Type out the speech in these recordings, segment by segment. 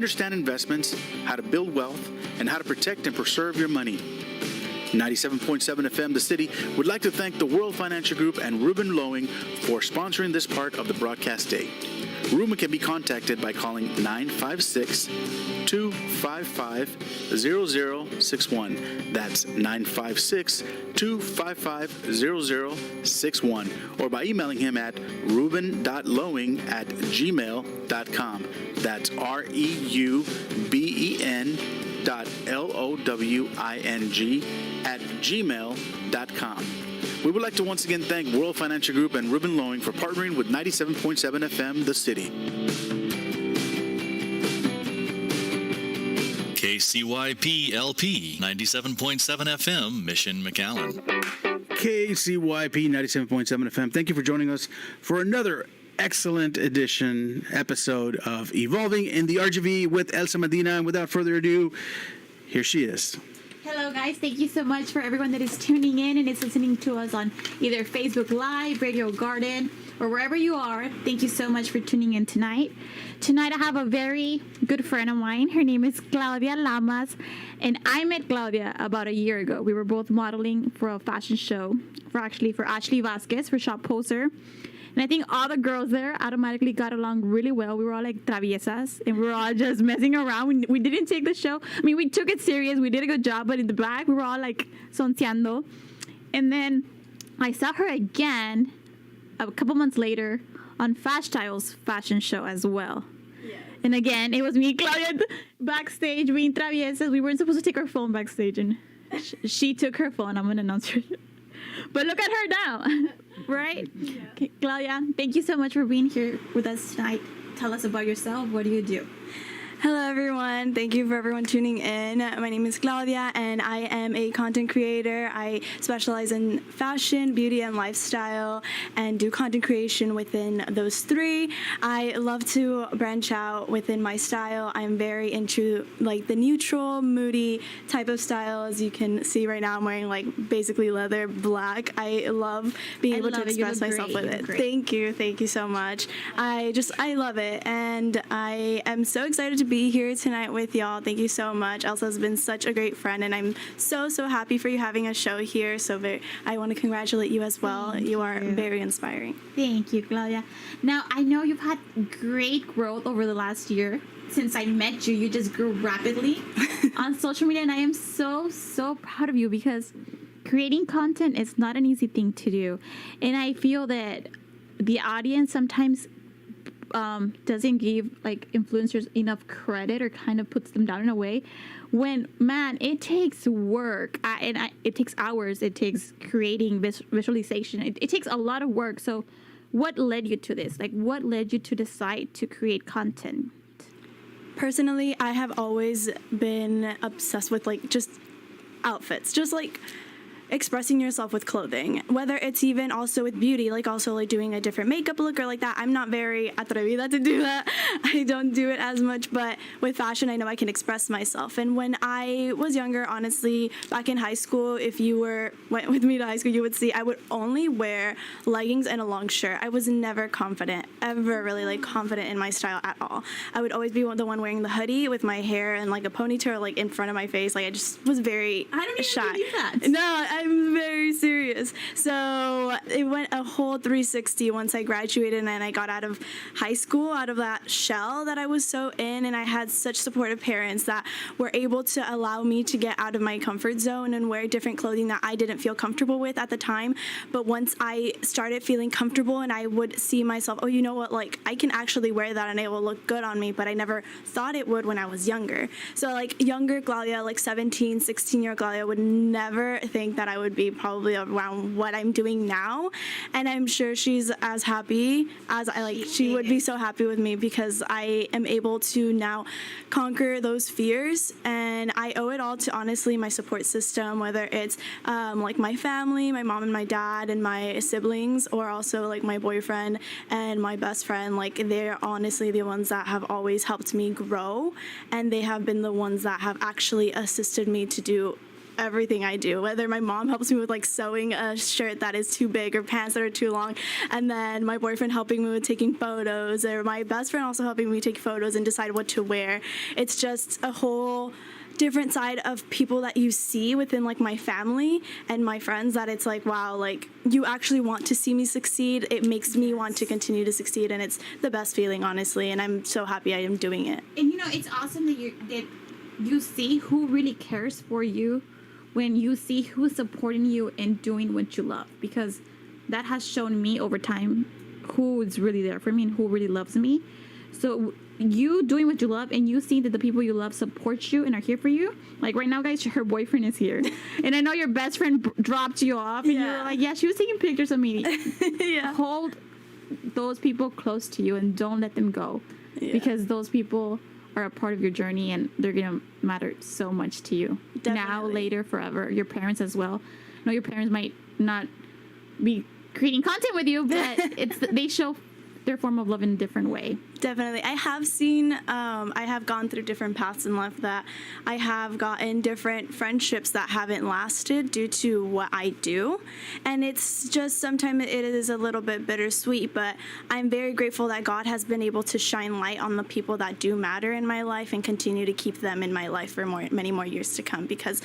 understand investments, how to build wealth, and how to protect and preserve your money. 97.7 FM The City would like to thank the World Financial Group and Ruben Lowing for sponsoring this part of the broadcast day. Ruben can be contacted by calling 956-255-0061. That's 956-255-0061. Or by emailing him at ruben.lowing@gmail.com. That's REUBEN.LOWING@gmail.com. We would like to once again thank World Financial Group and Ruben Lowing for partnering with 97.7 FM The City. KCYP LP 97.7 FM Mission McAllen. KCYP 97.7 FM. Thank you for joining us for another excellent episode of Evolving in the RGV with Elsa Medina. And without further ado, here she is. Hello, guys. Thank you so much for everyone that is tuning in and is listening to us on either Facebook Live, Radio Garden, or wherever you are. Thank you so much for tuning in tonight. Tonight, I have a very good friend of mine. Her name is Claudia Lamas, and I met Claudia about a year ago. We were both modeling for a fashion show for Ashley Vasquez for Shop Poser. And I think all the girls there automatically got along really well. We were all like traviesas, and we were all just messing around. We didn't take the show. I mean, we took it serious. We did a good job, but in the back, we were all like sonceando. And then I saw her again a couple months later on Fashstyle's fashion show as well. Yes. And again, it was me and Claudia backstage being traviesas. We weren't supposed to take our phone backstage, and she took her phone. I'm going to announce her. But look at her now. Right? Yeah. Okay, Claudia, thank you so much for being here with us tonight. Tell us about yourself. What do you do? Hello, everyone. Thank you for everyone tuning in. My name is Claudia, and I am a content creator. I specialize in fashion, beauty, and lifestyle, and do content creation within those three. I love to branch out within my style. I'm very into like the neutral, moody type of style. As you can see right now, I'm wearing like basically leather black. I love being able to express myself with it. Thank you so much. I love it, and I am so excited to be here tonight with y'all. Thank you so much. Elsa has been such a great friend, and I'm so happy for you having a show here. I want to congratulate you as well. You are very inspiring. Thank you, Claudia. Now, I know you've had great growth over the last year. Since I met you, you just grew rapidly on social media, and I am so proud of you because creating content is not an easy thing to do. And I feel that the audience sometimes doesn't give like influencers enough credit or kind of puts them down in a way when, man, it takes work it takes hours. It takes creating visualization. It takes a lot of work. So what led you to this? Like, what led you to decide to create content? Personally, I have always been obsessed with like just outfits, just like expressing yourself with clothing, whether it's even also with beauty, like also like doing a different makeup look or like that. I'm not very atrevida to do that. I don't do it as much, but with fashion, I know I can express myself. And when I was younger, honestly, back in high school, if you went with me to high school, you would see I would only wear leggings and a long shirt. I was never confident, ever really like confident in my style at all. I would always be the one wearing the hoodie with my hair and like a ponytail like in front of my face. Like I just was very I don't even shy. believe that. No, I'm very serious. So it went a whole 360 once I graduated and I got out of high school, out of that shell that I was so in, and I had such supportive parents that were able to allow me to get out of my comfort zone and wear different clothing that I didn't feel comfortable with at the time. But once I started feeling comfortable and I would see myself, oh, you know what, like I can actually wear that and it will look good on me, but I never thought it would when I was younger. So like younger Claudia, like 17, 16-year-old Claudia would never think that I would be probably around what I'm doing now. And I'm sure she's as happy as she would be so happy with me because I am able to now conquer those fears. And I owe it all to honestly my support system, whether it's like my family, my mom and my dad and my siblings, or also like my boyfriend and my best friend. Like they're honestly the ones that have always helped me grow, and they have been the ones that have actually assisted me to do everything I do, whether my mom helps me with like sewing a shirt that is too big or pants that are too long, and then my boyfriend helping me with taking photos, or my best friend also helping me take photos and decide what to wear. It's just a whole different side of people that you see within like my family and my friends, that it's like, wow, like you actually want to see me succeed. It makes me want to continue to succeed, and it's the best feeling, honestly, and I'm so happy I am doing it. And it's awesome that you see who really cares for you when you see who's supporting you and doing what you love, because that has shown me over time who is really there for me and who really loves me. So you doing what you love and you see that the people you love support you and are here for you. Like right now, guys, her boyfriend is here. And I know your best friend dropped you off and you were like, yeah, she was taking pictures of me. Yeah. Hold those people close to you and don't let them go, because those people are a part of your journey and they're going to matter so much to you. Definitely. Now, later, forever. Your parents as well. I know your parents might not be creating content with you, but they show their form of love in a different way. Definitely. I have seen, I have gone through different paths in life that I have gotten different friendships that haven't lasted due to what I do. And it's just, sometimes it is a little bit bittersweet, but I'm very grateful that God has been able to shine light on the people that do matter in my life and continue to keep them in my life for many more years to come, because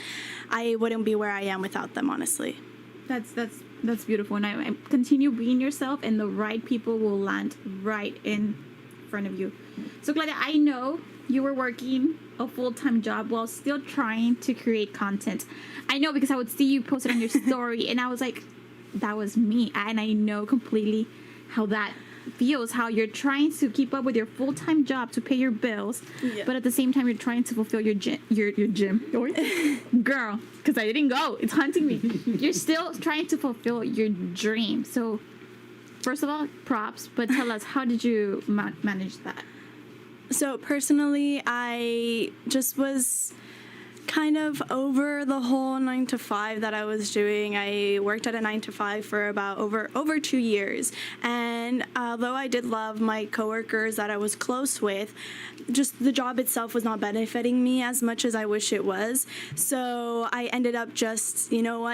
I wouldn't be where I am without them, honestly. That's beautiful. And I continue being yourself, and the right people will land right in front of you. So, Claudia, I know you were working a full-time job while still trying to create content. I know, because I would see you post it on your story, and I was like, that was me. And I know completely how that feels, how you're trying to keep up with your full-time job to pay your bills, but at the same time you're trying to fulfill your gym girl, because I didn't go, it's haunting me. You're still trying to fulfill your dream. So first of all, props, but tell us, how did you manage that? So personally, I just was kind of over the whole 9-to-5 that I was doing. I worked at a 9-to-5 for about over 2 years, and although I did love my coworkers that I was close with, just the job itself was not benefiting me as much as I wish it was. So I ended up just,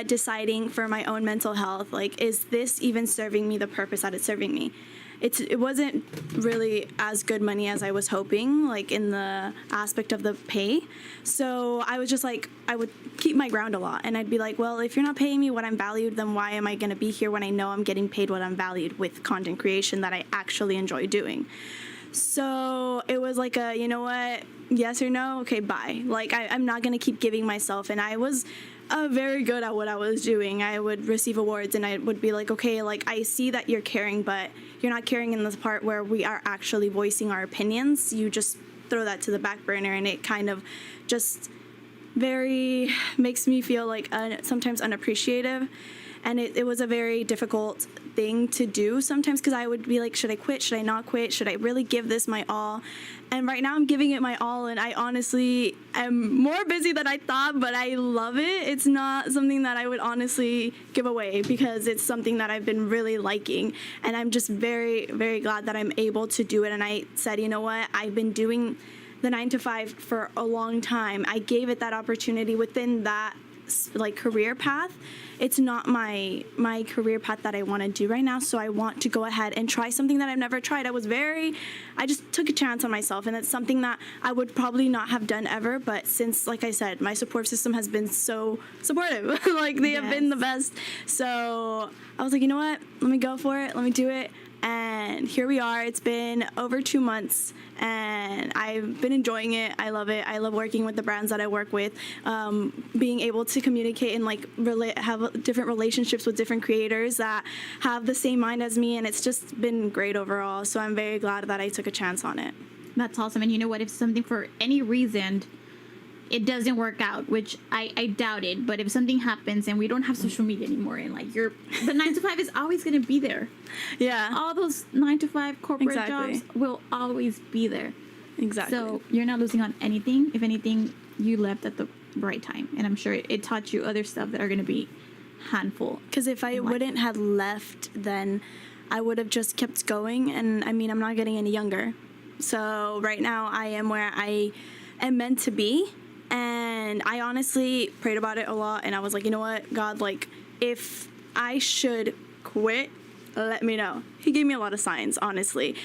deciding for my own mental health, like, is this even serving me the purpose that it's serving me? It wasn't really as good money as I was hoping, like in the aspect of the pay. So I was just like, I would keep my ground a lot, and I'd be like, well, if you're not paying me what I'm valued, then why am I going to be here when I know I'm getting paid what I'm valued with content creation that I actually enjoy doing? So it was like a, you know what, yes or no, okay, bye. Like I'm not going to keep giving myself, and I was very good at what I was doing. I would receive awards and I would be like, okay, like I see that you're caring, but you're not caring in this part where we are actually voicing our opinions. You just throw that to the back burner, and it kind of just very makes me feel like sometimes unappreciative. And it was a very difficult thing to do sometimes, because I would be like, should I quit? Should I not quit? Should I really give this my all? And right now I'm giving it my all, and I honestly am more busy than I thought, but I love it. It's not something that I would honestly give away, because it's something that I've been really liking. And I'm just very, very glad that I'm able to do it. And I said, you know what? I've been doing the 9-to-5 for a long time. I gave it that opportunity within that like career path. It's not my career path that I want to do right now, so I want to go ahead and try something that I've never tried. I just took a chance on myself, and it's something that I would probably not have done ever, but since, like I said, my support system has been so supportive, like they have been the best, so I was like, you know what, let me go for it, let me do it. And here we are. It's been over 2 months, and I've been enjoying it. I love it. I love working with the brands that I work with, being able to communicate and like have different relationships with different creators that have the same mind as me, and it's just been great overall. So I'm very glad that I took a chance on it. That's awesome. And you know what? If something for any reason it doesn't work out, which I doubt it, but if something happens and we don't have social media anymore, and like the 9-to-5 is always going to be there. Yeah. All those 9-to-5 corporate jobs will always be there. Exactly. So you're not losing on anything. If anything, you left at the right time. And I'm sure it taught you other stuff that are going to be handful. Because if I wouldn't have left, then I would have just kept going. And I mean, I'm not getting any younger. So right now I am where I am meant to be. And And I honestly prayed about it a lot, and I was like, you know what, God, like, if I should quit, let me know. He gave me a lot of signs, honestly.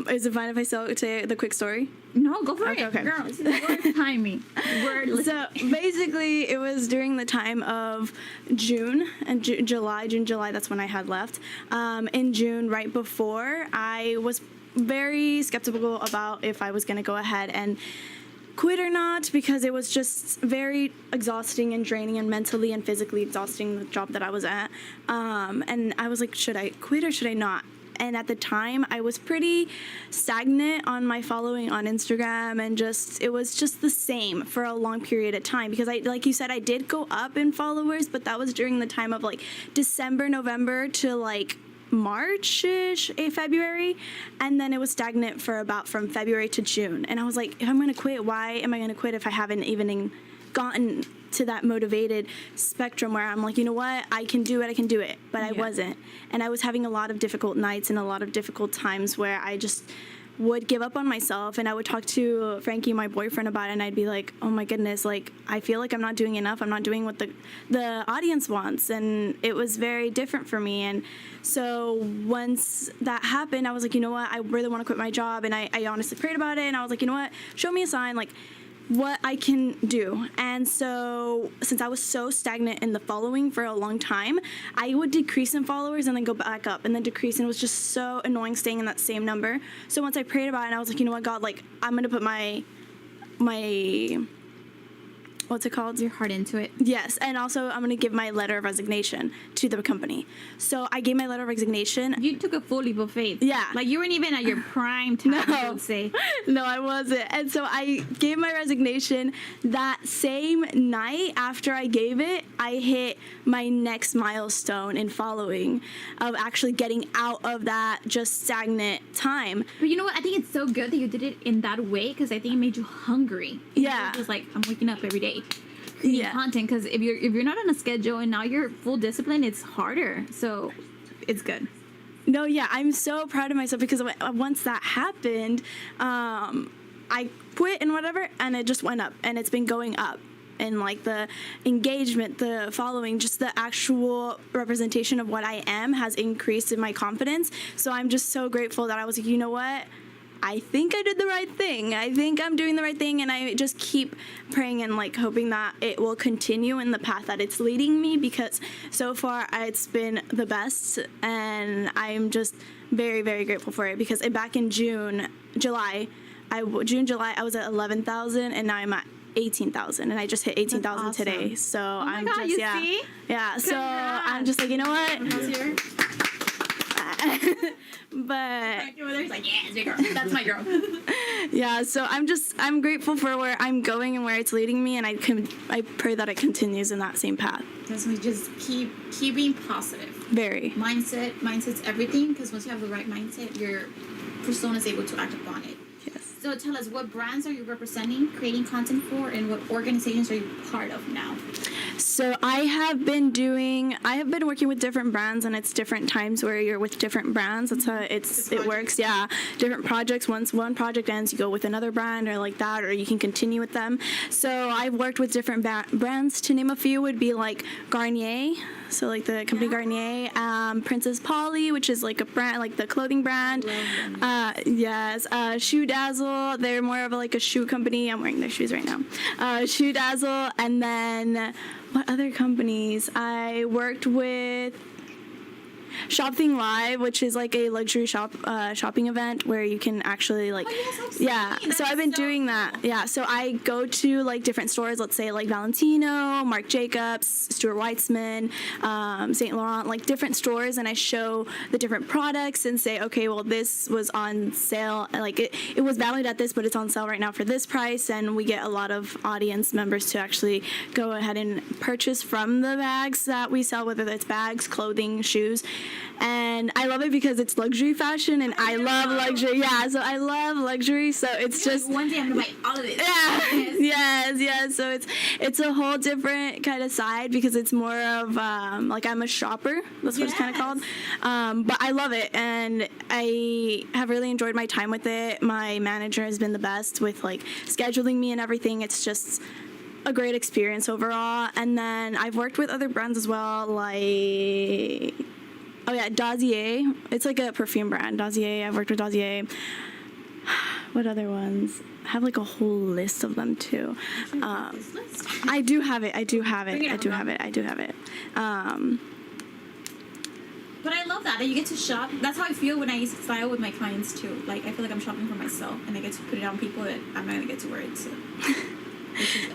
Is it fine if I say the quick story? No, go for it. Okay. Girl, this is word timing. So basically, it was during the time of June and July, that's when I had left. In June, right before, I was very skeptical about if I was going to go ahead and quit or not, because it was just very exhausting and draining and mentally and physically exhausting, the job that I was at. And I was like, should I quit or should I not? And at the time, I was pretty stagnant on my following on Instagram, and it was just the same for a long period of time, because like you said, I did go up in followers, but that was during the time of like December, November to like March-ish, February, and then it was stagnant for about from February to June. And I was like, if I'm going to quit, why am I going to quit if I haven't even gotten to that motivated spectrum where I'm like, you know what, I can do it, but I wasn't. And I was having a lot of difficult nights and a lot of difficult times where I just would give up on myself, and I would talk to Frankie, my boyfriend, about it, and I'd be like, oh my goodness, like, I feel like I'm not doing enough, I'm not doing what the audience wants, and it was very different for me. And so once that happened, I was like, you know what, I really want to quit my job, and I honestly prayed about it, and I was like, you know what, show me a sign, like, what I can do. And so since I was so stagnant in the following for a long time, I would decrease in followers and then go back up and then decrease, and it was just so annoying staying in that same number. So once I prayed about it, and I was like, you know what, God, like, I'm gonna put my what's it called? Your heart into it. Yes, and also I'm gonna give my letter of resignation to the company. So I gave my letter of resignation. You took a full leap of faith. Yeah. Like, you weren't even at your prime time, I would say. No, I wasn't. And so I gave my resignation. That same night after I gave it, I hit my next milestone in following, of actually getting out of that just stagnant time. But you know what? I think it's so good that you did it in that way, because I think it made you hungry. Yeah. It was like, I'm waking up every day creating content, because if you're not on a schedule and now you're full discipline, it's harder. So it's good. No, yeah, I'm so proud of myself, because once that happened, I quit and whatever, and it just went up, and it's been going up. And like the engagement, the following, just the actual representation of what I am has increased in my confidence. So I'm just so grateful that I was like, you know what? I think I did the right thing. I think I'm doing the right thing, and I just keep praying and like hoping that it will continue in the path that it's leading me, because so far it's been the best, and I'm just very, very grateful for it. Because back in July, I was at 11,000, and now I'm at 18,000, and I just hit 18,000 awesome. today. So I'm God, just you see? yeah. So I'm just like, you know what? But He's like, yeah, it's your girl. That's my girl. yeah, so I'm grateful for where I'm going and where it's leading me, and I pray that it continues in that same path. Because we just keep being positive. Very. Mindset's everything, because once you have the right mindset, your persona is able to act upon it. Yes. So tell us, what brands are you representing, creating content for, and what organizations are you part of now? So I have been working with different brands, and it's different times where you're with different brands. That's how it works. Yeah, different projects. Once one project ends, you go with another brand or like that, or you can continue with them. So I've worked with different brands. To name a few would be like Garnier. So like the company Garnier, Princess Polly, which is like a brand, like the clothing brand. Yes, Shoe Dazzle. They're more of like a shoe company. I'm wearing their shoes right now. Shoe Dazzle, and then what other companies? I worked with Shopping Live, which is like a luxury shopping event where you can actually like, so I've been doing that. Yeah, so I go to like different stores, let's say like Valentino, Marc Jacobs, Stuart Weitzman, Saint Laurent, like different stores, and I show the different products and say, okay, well, this was on sale, like it was valued at this, but it's on sale right now for this price, and we get a lot of audience members to actually go ahead and purchase from the bags that we sell, whether it's bags, clothing, shoes. And I love it because it's luxury fashion, and I love luxury. Yeah, so I love luxury. So it's just one day I'm gonna buy all of this. Yeah, yes. So it's a whole different kind of side, because it's more of like I'm a shopper. That's what it's kind of called. But I love it, and I have really enjoyed my time with it. My manager has been the best with like scheduling me and everything. It's just a great experience overall. And then I've worked with other brands as well, like, oh yeah, Dossier. It's like a perfume brand, Dossier. I've worked with Dossier. What other ones? I have like a whole list of them too. I do have it. But I love that you get to shop. That's how I feel when I used to style with my clients too. Like I feel like I'm shopping for myself, and I get to put it on people that I'm not gonna get to wear it. So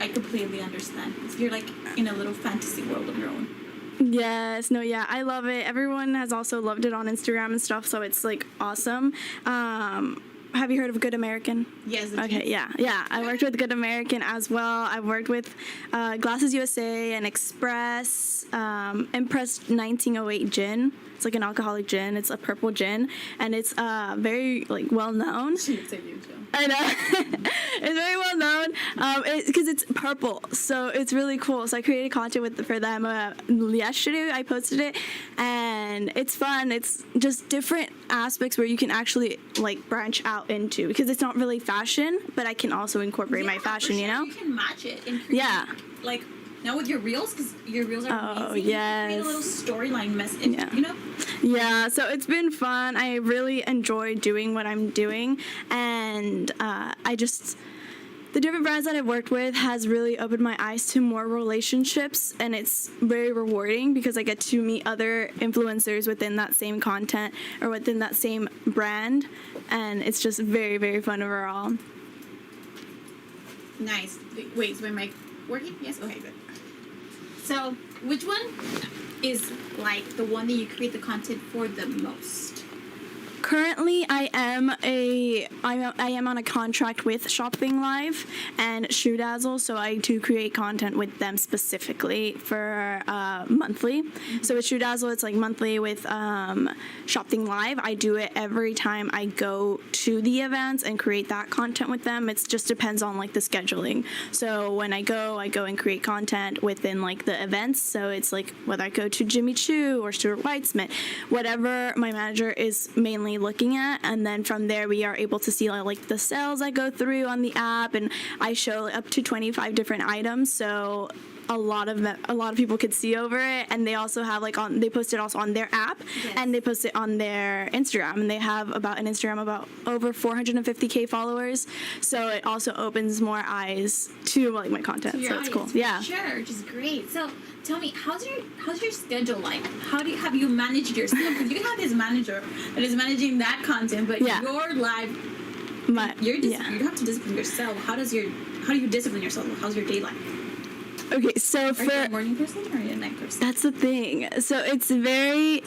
I completely understand. You're like in a little fantasy world of your own. Yes, no, yeah, I love it. Everyone has also loved it on Instagram and stuff, so it's like awesome. Have you heard of Good American? Yes. Okay, yeah. I worked with Good American as well. I worked with Glasses USA and Express, Impress 1908 gin. It's like an alcoholic gin. It's a purple gin, and it's very like well known. I know. It's very well known because it's purple, so it's really cool. So I created content for them yesterday. I posted it, and it's fun. It's just different aspects where you can actually like branch out into, because it's not really fashion, but I can also incorporate my fashion. For sure. You know, you can match it and create, like. Now with your reels, because your reels are amazing. Oh, yes. You create a little storyline message, you know? Yeah, so it's been fun. I really enjoy doing what I'm doing. And the different brands that I've worked with has really opened my eyes to more relationships. And it's very rewarding because I get to meet other influencers within that same content or within that same brand. And it's just very, very fun overall. Nice. Wait, is my mic working? Yes? Okay, good. So, which one is like the one that you create the content for the most? Currently, I am on a contract with Shopping Live and Shoe Dazzle, so I do create content with them specifically for monthly. Mm-hmm. So with Shoe Dazzle, it's like monthly. With Shopping Live, I do it every time I go to the events and create that content with them. It just depends on like the scheduling. So when I go and create content within like the events. So it's like whether I go to Jimmy Choo or Stuart Weitzman, whatever my manager is mainly looking at, and then from there we are able to see like the sales I go through on the app, and I show up to 25 different items, so a lot of people could see over it. And they also have they post it also on their app. Yes. And they post it on their Instagram, and they have about over 450,000 followers, so it also opens more eyes to like my content, so it's cool. Yeah, sure, which is great. So tell me, how's your schedule like? Have you managed yourself? Because you can have this manager that is managing that content, but your live, you have to discipline yourself. How do you discipline yourself? How's your day like? Okay, so are you a morning person or are you a night person? That's the thing. So it's very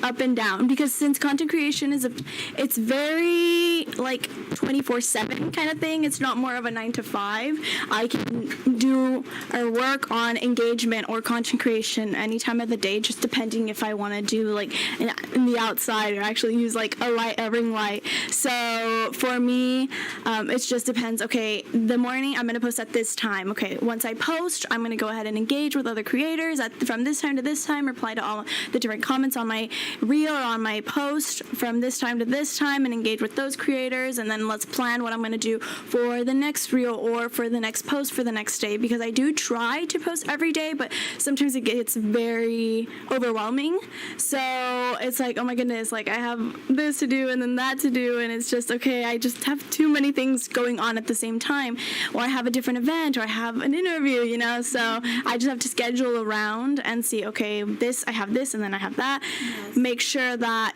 up and down, because since content creation it's very like 24/7 kind of thing. It's not more of a 9 to 5. I can do or work on engagement or content creation any time of the day, just depending if I want to do like in the outside or actually use like a ring light. So for me, it just depends. Okay, the morning I'm going to post at this time. Okay, once I post, I'm going to go ahead and engage with other creators from this time to this time, reply to all the different comments on my reel or on my post from this time to this time, and engage with those creators, and then let's plan what I'm going to do for the next reel or for the next post for the next day, because I do try to post every day, but sometimes it gets very overwhelming. So it's like, oh my goodness, like I have this to do and then that to do, and it's just, okay, I just have too many things going on at the same time, or I have a different event, or I have an interview, so I just have to schedule around and see, okay, I have this and then I have that. Yes. Make sure that,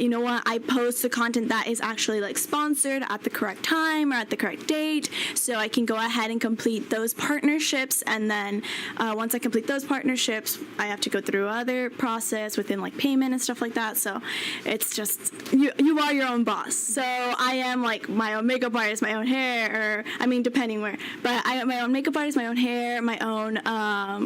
I post the content that is actually like sponsored at the correct time or at the correct date, so I can go ahead and complete those partnerships. And then once I complete those partnerships, I have to go through other process within like payment and stuff like that. So it's just, you are your own boss. So I am like my own makeup artist, my own hair, depending where, but I am my own makeup artist, my own hair, my own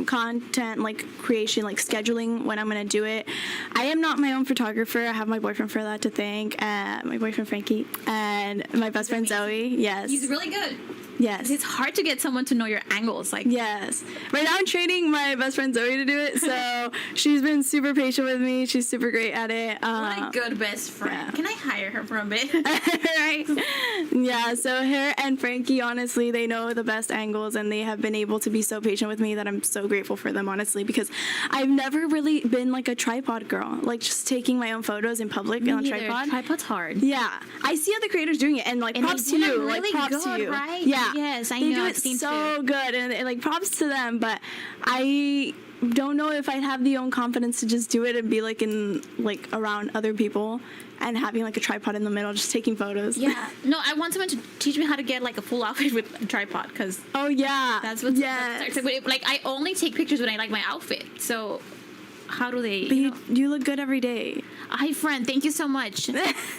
content like creation, like scheduling when I'm going to do it. I am not my own photographer. I have my boyfriend for that to thank, my boyfriend Frankie, and my best friend Zoe. Yes, he's really good. Yes. It's hard to get someone to know your angles. Like, Yes. Right now I'm training my best friend Zoe to do it, so she's been super patient with me. She's super great at it. what a good best friend. yeah. Can I hire her for a bit? Right? Yeah, so her and Frankie, honestly, they know the best angles, and they have been able to be so patient with me that I'm so grateful for them, honestly, because I've never really been like a tripod girl, like just taking my own photos in public on a Neither. tripod. Tripod's hard. Yeah, I see other creators doing it, and like And props they to do it you, really like props good, to you, right? Yeah, Yes, I they know, do I've it seen so too. good, and like props to them. But I don't know if I'd have the own confidence to just do it and be like in like around other people and having like a tripod in the middle, just taking photos. Yeah. No, I want someone to teach me how to get like a full outfit with a tripod, because Oh yeah. that's what's yes. like. I only take pictures when I like my outfit. So how do they? But You know? you look good every day. Hi, friend. Thank you so much.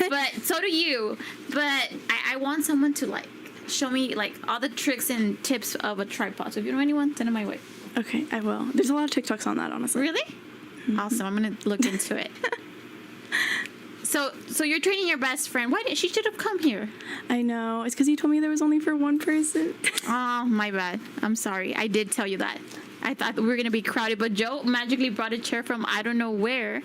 But so do you. But I want someone to like show me like all the tricks and tips of a tripod. So if you know anyone, send them my way. Okay, I will. There's a lot of TikToks on that, honestly. Really? Awesome. I'm gonna look into it. So you're training your best friend. Why did she should have come here? I know. It's because you told me there was only for one person. Oh, my bad. I'm sorry. I did tell you that. I thought we were gonna be crowded, but Joe magically brought a chair from I don't know where.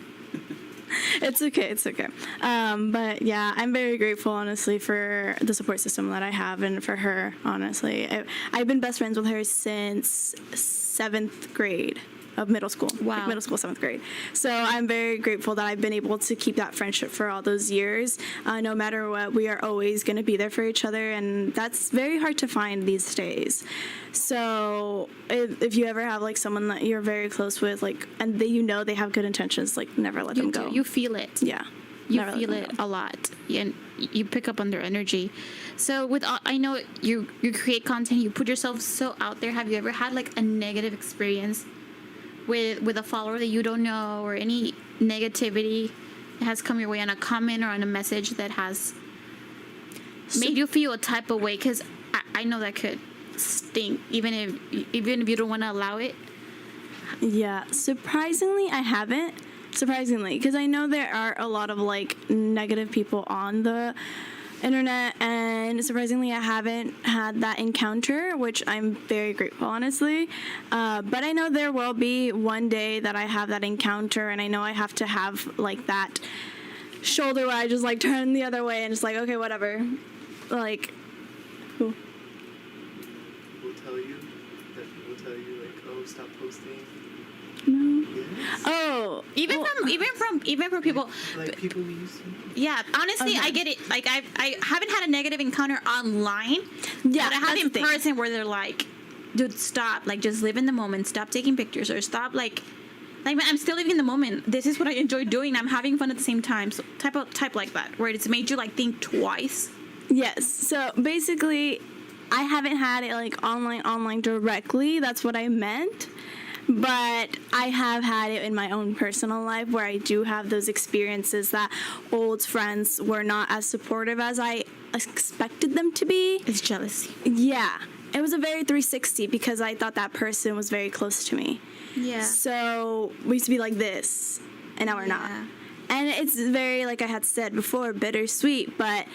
It's okay. It's okay. But yeah, I'm very grateful, honestly, for the support system that I have, and for her, honestly. I've been best friends with her since 7th grade of middle school. Wow. Like middle school, 7th grade. So I'm very grateful that I've been able to keep that friendship for all those years. No matter what, we are always going to be there for each other, and that's very hard to find these days. So if you ever have like someone that you're very close with, like, and they, you know they have good intentions, like never let them go. You feel it. Yeah. You Never let feel them it go. a lot, and you pick up on their energy. So with all, I know you create content, you put yourself so out there. Have you ever had like a negative experience with a follower that you don't know, or any negativity that has come your way on a comment or on a message that has made you feel a type of way? Because I know that could stink, even if you don't want to allow it. Yeah, surprisingly, I haven't. Surprisingly, because I know there are a lot of like negative people on the internet, and surprisingly, I haven't had that encounter, which I'm very grateful, honestly. But I know there will be one day that I have that encounter, and I know I have to have like that shoulder where I just like turn the other way and just like, okay, whatever. Like, who? Will tell you like, oh, stop posting. No. Yes. Oh, Even from people. Like people we used to know. Yeah, honestly, Okay. I get it. Like I haven't had a negative encounter online. yeah. But I have that's in the thing. person where they're like, dude, stop. Like, just live in the moment. Stop taking pictures, or stop, like I'm still living in the moment. This is what I enjoy doing. I'm having fun at the same time. So type like that, where it's made you like think twice. Yes. So basically, I haven't had it like online directly. That's what I meant. But I have had it in my own personal life where I do have those experiences that old friends were not as supportive as I expected them to be. It's jealousy. Yeah. It was a very 360 because I thought that person was very close to me. Yeah. So we used to be like this, and now we're not. Yeah. And it's very, like I had said before, bittersweet, but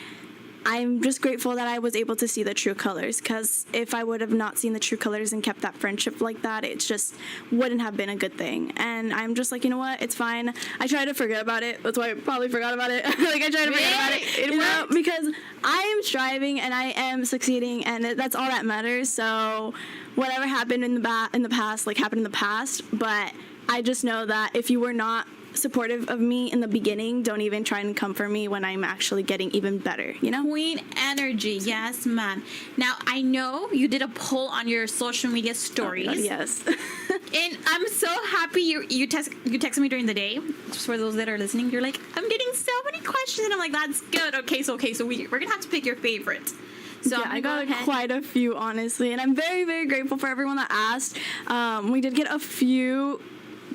I'm just grateful that I was able to see the true colors, because if I would have not seen the true colors and kept that friendship like that, it just wouldn't have been a good thing. And I'm just like, you know what, it's fine. I try to forget about it. That's why I probably forgot about it. Like, I try to forget about it, Really? you know, because I am striving and I am succeeding, and that's all that matters. So whatever happened in the past, like, happened in the past. But I just know that if you were not supportive of me in the beginning, don't even try and come for me when I'm actually getting even better, you know? Queen energy, yes, man. Now I know you did a poll on your social media stories. Oh, yes. And I'm so happy you texted me during the day. Just for those that are listening, you're like, I'm getting so many questions, and I'm like, that's good. Okay, so we're gonna have to pick your favorites. So Yeah, I'm I gonna got go ahead. quite a few, honestly, and I'm very, very grateful for everyone that asked. We did get a few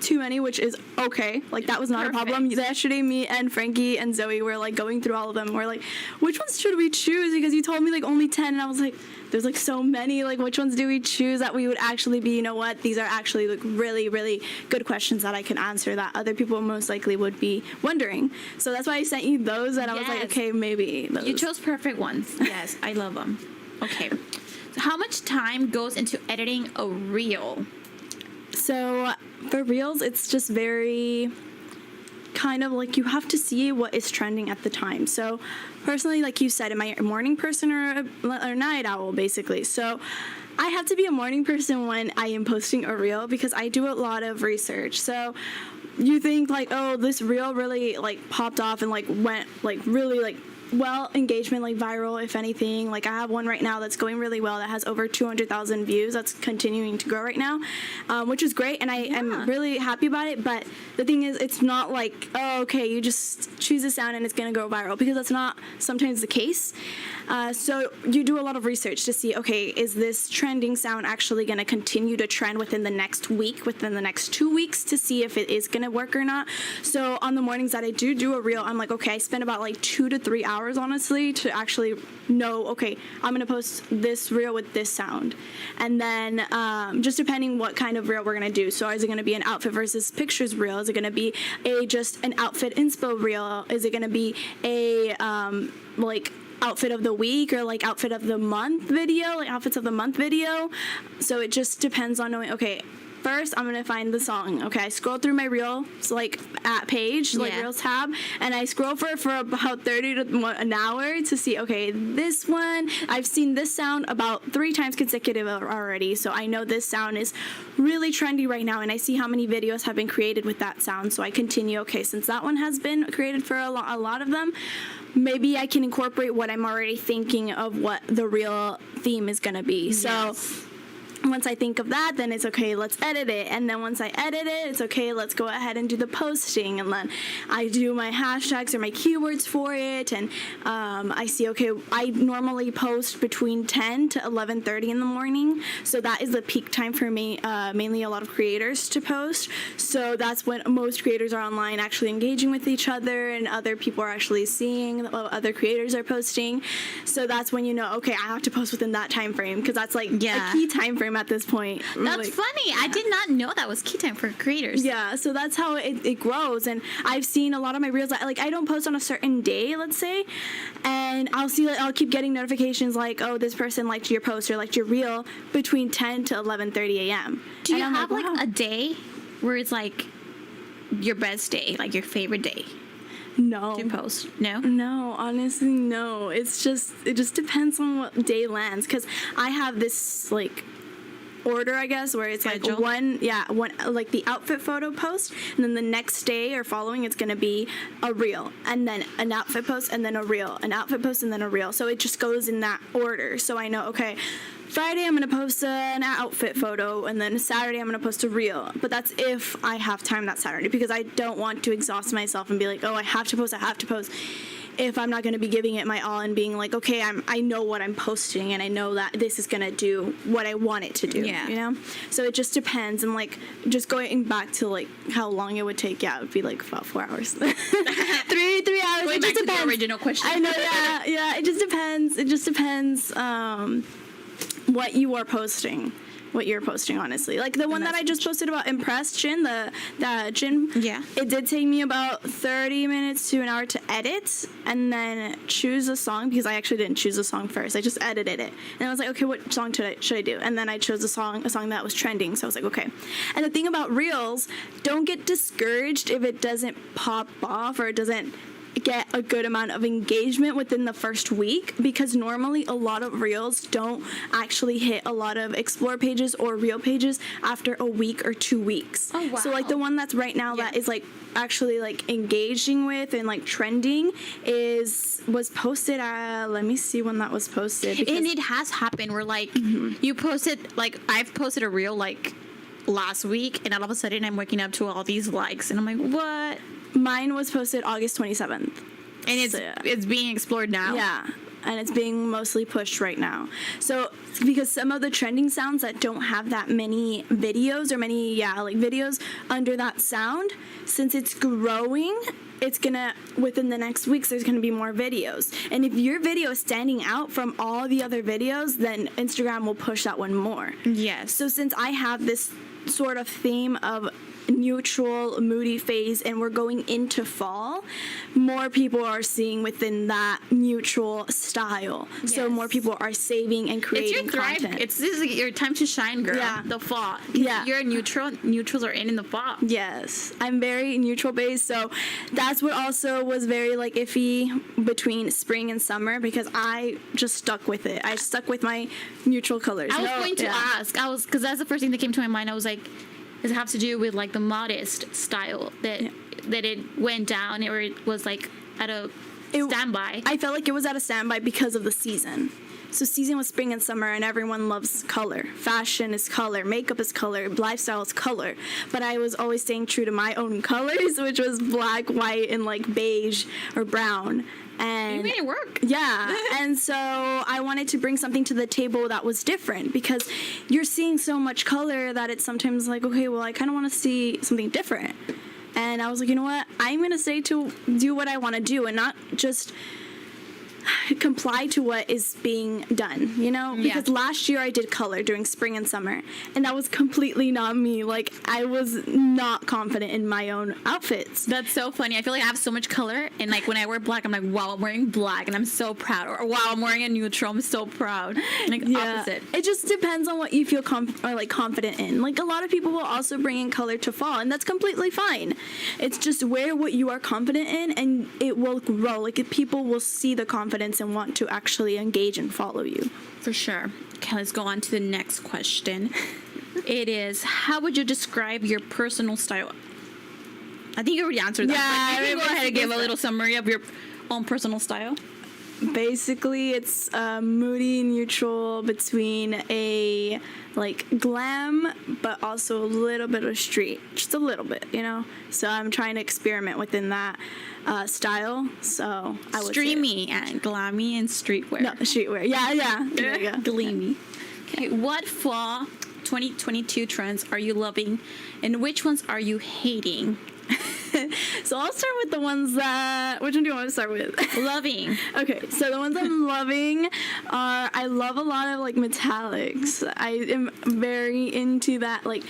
too many, which is okay. Like, that was not Perfect. a problem. Yesterday, me and Frankie and Zoe were like going through all of them. We're like, which ones should we choose? Because you told me like only 10, and I was like, there's like so many. Like, which ones do we choose that we would actually be, you know what? These are actually like really, really good questions that I can answer that other people most likely would be wondering. So that's why I sent you those, and I was like, Yes. okay, maybe those. You chose perfect ones. Yes, I love them. Okay. how much time goes into editing a reel? So for reels, it's just very kind of like you have to see what is trending at the time. So personally, like you said, am I a morning person or a night owl, basically? So I have to be a morning person when I am posting a reel because I do a lot of research. So you think like, oh, this reel really like popped off and like went like really like well, engagement, like viral, if anything. Like I have one right now that's going really well that has over 200,000 views. That's continuing to grow right now, which is great, and I am really happy about it. But the thing is, it's not like, oh, okay, you just choose a sound and it's gonna go viral, because that's not sometimes the case. So you do a lot of research to see, okay, is this trending sound actually gonna continue to trend within the next week, within the next 2 weeks, to see if it is gonna work or not. So on the mornings that I do a reel, I'm like, okay, I spend about like 2 to 3 hours honestly to actually know, okay, I'm gonna post this reel with this sound. And then just depending what kind of reel we're gonna do. So is it gonna be an outfit versus pictures reel? Is it gonna be just an outfit inspo reel? Is it gonna be a like outfit of the week or like outfit of the month video, like outfits of the month video? So it just depends on knowing, okay, first, I'm gonna find the song. Okay, I scroll through my Reels, like at page, like Reels tab, and I scroll for about 30 to an hour to see, okay, this one, I've seen this sound about 3 times consecutive already, so I know this sound is really trendy right now, and I see how many videos have been created with that sound, so I continue, okay, since that one has been created for a lot of them, maybe I can incorporate what I'm already thinking of what the real theme is gonna be. So once I think of that, then it's okay, let's edit it. And then once I edit it, it's okay, let's go ahead and do the posting. And then I do my hashtags or my keywords for it. And I see, okay, I normally post between 10 to 11:30 in the morning. So that is the peak time for me, mainly a lot of creators to post. So that's when most creators are online actually engaging with each other, and other people are actually seeing what other creators are posting. So that's when you know, okay, I have to post within that time frame, because that's like a key time frame at this point. That's funny. I did not know that was key time for creators. Yeah, so that's how it grows. And I've seen a lot of my reels, like I don't post on a certain day, let's say, and I'll keep getting notifications like, oh, this person liked your post or liked your reel between 10 to 11:30 a.m. Do you have like a day where it's like your best day, like your favorite day? No. To post? No? No, honestly, no. It just depends on what day lands, because I have this like order, I guess, where it's schedule. like one like the outfit photo post, and then the next day or following it's going to be a reel, and then an outfit post, and then a reel, an outfit post, and then a reel. So it just goes in that order. So I know, okay, Friday I'm going to post an outfit photo, and then Saturday I'm going to post a reel. But that's if I have time that Saturday, because I don't want to exhaust myself and be like, oh, I have to post, if I'm not going to be giving it my all and being like, okay, I know what I'm posting, and I know that this is going to do what I want it to do, you know? So it just depends, and like, just going back to like how long it would take, it would be like about 4 hours. 3 hours. Going it back just to depends. the original question. I know, yeah, it just depends what you are posting. What you're posting, honestly. Like the one that I just posted about Impressed Jin, the Jin. Yeah. It did take me about 30 minutes to an hour to edit and then choose a song, because I actually didn't choose a song first. I just edited it. And I was like, okay, what song should I do? And then I chose a song that was trending. So I was like, okay. And the thing about Reels, don't get discouraged if it doesn't pop off or it doesn't get a good amount of engagement within the first week, because normally a lot of reels don't actually hit a lot of explore pages or reel pages after a week or 2 weeks. Oh, wow. So like the one that's right now that is like actually like engaging with and like trending was posted at, let me see when that was posted, and it has happened where like you posted, like I've posted a reel like last week, and all of a sudden I'm waking up to all these likes, and I'm like, what? Mine was posted August 27th. And it's being explored now? Yeah. And it's being mostly pushed right now. So, because some of the trending sounds that don't have that many videos or videos under that sound, since it's growing, it's gonna, within the next weeks, there's gonna be more videos. And if your video is standing out from all the other videos, then Instagram will push that one more. Yes. So since I have this sort of theme of neutral, moody phase and we're going into fall, more people are seeing within that neutral style. So Yes. more people are saving and It's creating your thrive. content. This is your time to shine, girl. Yeah. The fall. Yeah. You're neutral. Neutrals are in the fall. Yes, I'm very neutral based, so that's what also was very like iffy between spring and summer because I just stuck with it. I stuck with my neutral colors. I was going to ask. Because that's the first thing that came to my mind. I was like, does it have to do with like the modest style that it went down, or it was like at a standby? I felt like it was at a standby because of the season. So season was spring and summer, and everyone loves color. Fashion is color, makeup is color, lifestyle is color. But I was always staying true to my own colors, which was black, white, and like beige or brown. And You made it work. yeah, and so I wanted to bring something to the table that was different because you're seeing so much color that it's sometimes like, okay, well, I kind of want to see something different. And I was like, you know what? I'm going to stay to do what I want to do and not just comply to what is being done, you know? Because last year I did color during spring and summer, and that was completely not me. Like, I was not confident in my own outfits. That's so funny. I feel like I have so much color, and like when I wear black, I'm like, wow, I'm wearing black, and I'm so proud. Or wow, I'm wearing a neutral, I'm so proud. Like opposite. It just depends on what you feel confident in. Like, a lot of people will also bring in color to fall, and that's completely fine. It's just wear what you are confident in, and it will grow. Like, people will see the confidence and want to actually engage and follow you. For sure. Okay, let's go on to the next question. It is, how would you describe your personal style? I think you already answered that. Yeah, but you can go ahead and give a little summary of your own personal style. Basically, it's moody neutral between a like glam, but also a little bit of street, just a little bit, you know. So I'm trying to experiment within that style. So I would say Streamy and glammy and streetwear. no streetwear. Yeah. There you go. Gleamy. Okay, what fall 2022 trends are you loving, and which ones are you hating? So I'll start with the ones that. Which one do you want to start with? Loving. Okay, so the ones I'm loving are, I love a lot of like metallics. I am very into that like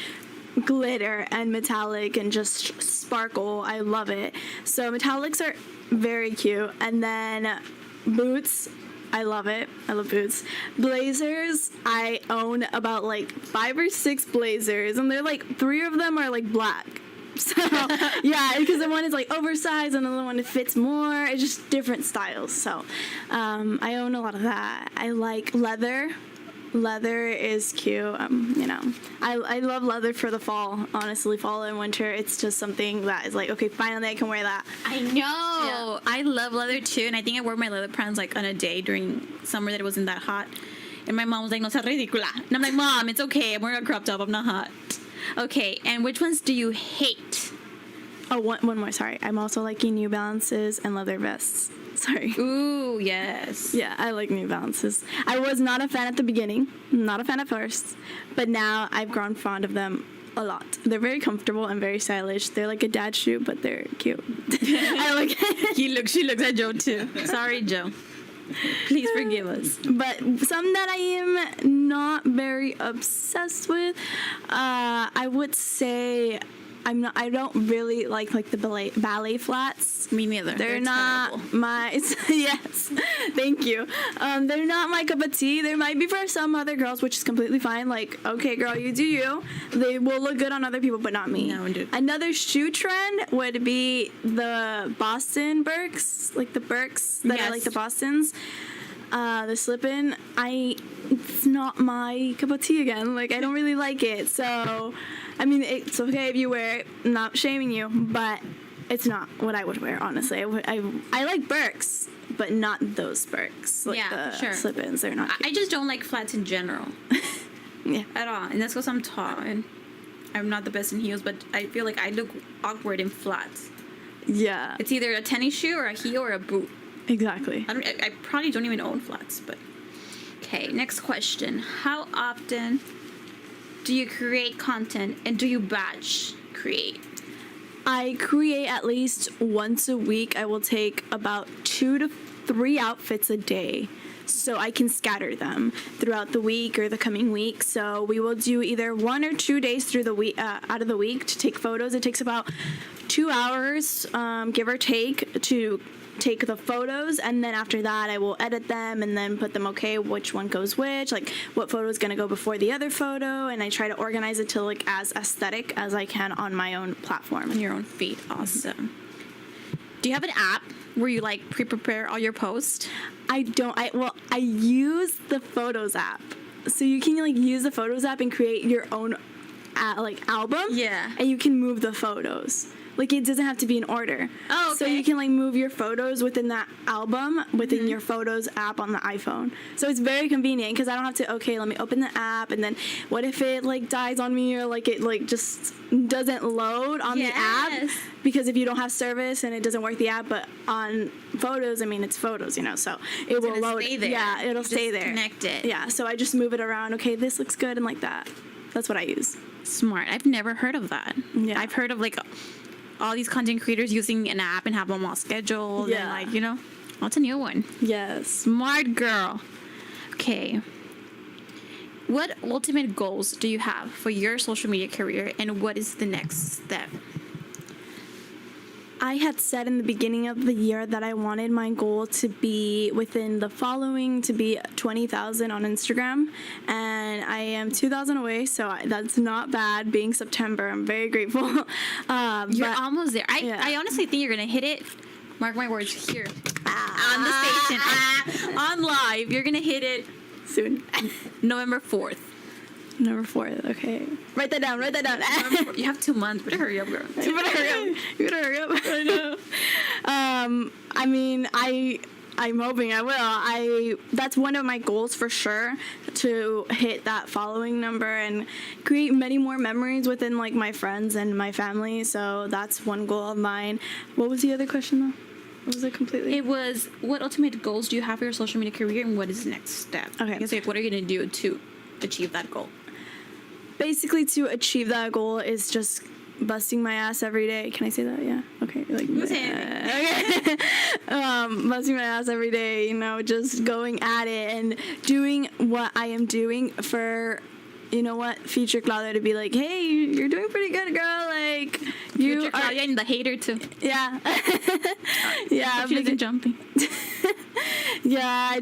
glitter and metallic and just sparkle. I love it. So metallics are very cute. And then boots, I love it. I love boots. Blazers, I own about like 5 or 6 blazers, and they're like 3 of them are like black. So yeah, because the one is like oversized and the other one it fits more. It's just different styles. So I own a lot of that. I like leather. Leather is cute. You know, I love leather for the fall. Honestly, fall and winter, it's just something that is like, okay, finally I can wear that. I know. Yeah. I love leather too, and I think I wore my leather pants like on a day during summer that it wasn't that hot. And my mom was like, "No seas ridícula." And I'm like, "Mom, it's okay. I'm wearing a crop top. I'm not hot." Okay, and which ones do you hate? Oh, one more. Sorry, I'm also liking New Balances and leather vests. Sorry. Ooh, yes. Yeah, I like New Balances. I was not a fan at the beginning, not a fan at first, but now I've grown fond of them a lot. They're very comfortable and very stylish. They're like a dad shoe, but they're cute. I like it. She looks at Joe too. Sorry, Joe. Please forgive us. But some that I am not very obsessed with, I would say I don't really like the ballet flats. Me neither. They're not terrible. my yes. Thank you. They're not my cup of tea. They might be for some other girls, which is completely fine. Like, okay, girl, you do you. They will look good on other people, but not me. No, dude. Another shoe trend would be the Boston Birks, like the Birks that are like the Bostons. The slip-in, it's not my cup of tea again. Like, I don't really like it. So, I mean, it's okay if you wear it. I'm not shaming you, but it's not what I would wear, honestly. I like Birks, but not those Birks. Like the slip-ins, they're not cute. I just don't like flats in general. Yeah. At all. And that's because I'm tall and I'm not the best in heels, but I feel like I look awkward in flats. Yeah. It's either a tennis shoe or a heel or a boot. Exactly. I probably don't even own flats, but... Okay, next question. How often do you create content, and do you batch create? I create at least once a week. I will take about 2 to 3 outfits a day, so I can scatter them throughout the week or the coming week. So we will do either 1 or 2 days through the week, out of the week, to take photos. It takes about 2 hours, give or take, to take the photos, and then after that I will edit them and then put them, okay, which one goes which, like what photo is going to go before the other photo, and I try to organize it to look as aesthetic as I can on my own platform. On your own feed. Awesome. Do you have an app where you like pre-prepare all your posts? I don't. I use the Photos app, so you can like use the Photos app and create your own like album. Yeah. And you can move the photos. Like, it doesn't have to be in order. Oh, okay. So you can like move your photos within that album within your Photos app on the iPhone. So it's very convenient because I don't have to, okay, let me open the app, and then what if it like dies on me, or like it like just doesn't load on the app, because if you don't have service and it doesn't work the app. But on Photos, I mean, it's photos, so it will load. Stay there. Yeah, it'll stay there. Connect it. Yeah, so I just move it around. Okay, this looks good, and like that. That's what I use. Smart. I've never heard of that. Yeah. I've heard of like all these content creators using an app and have them all scheduled. Yeah. And like, that's a new one. Yes. Smart girl. Okay. What ultimate goals do you have for your social media career, and what is the next step? I had said in the beginning of the year that I wanted my goal to be within the following, to be 20,000 on Instagram, and I am 2,000 away, so that's not bad. Being September, I'm very grateful. You're almost there. yeah. I honestly think you're gonna hit it. Mark my words, here on the station, on live. You're gonna hit it soon. November 4th. November 4th. Okay, write that down. You have 2 months. Better hurry up, girl. You better hurry up. I know. I mean, I'm hoping I will. That's one of my goals for sure, to hit that following number and create many more memories within like my friends and my family. So that's one goal of mine. What was the other question though? What was it completely? It was, what ultimate goals do you have for your social media career, and what is the next step? Okay. It's like, what are you gonna do to achieve that goal? Basically, to achieve that goal is just busting my ass every day. Can I say that? Yeah. Okay. Like. Okay. Busting my ass every day. Just going at it and doing what I am doing for. Future Claudia to be like, hey, you're doing pretty good, girl. Like, you Future are. Claudia and the hater too. Yeah. Yeah. She isn't jumping. Yeah.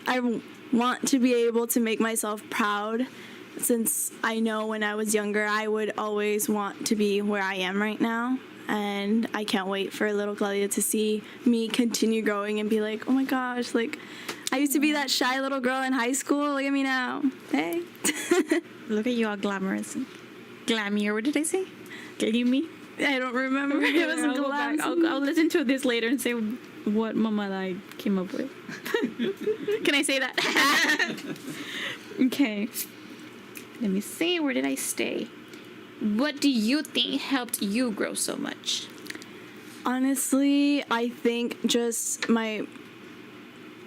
I want to be able to make myself proud. Since I know when I was younger, I would always want to be where I am right now. And I can't wait for little Claudia to see me continue growing and be like, oh my gosh, like, I used to be that shy little girl in high school. Look at me now. Hey. Look at you all glamorous. Glammy, what did I say? Glammy? I don't remember. It was I'll go back. I'll listen to this later and say what mama I came up with. Can I say that? Okay. Let me see, where did I stay? What do you think helped you grow so much? Honestly, I think just my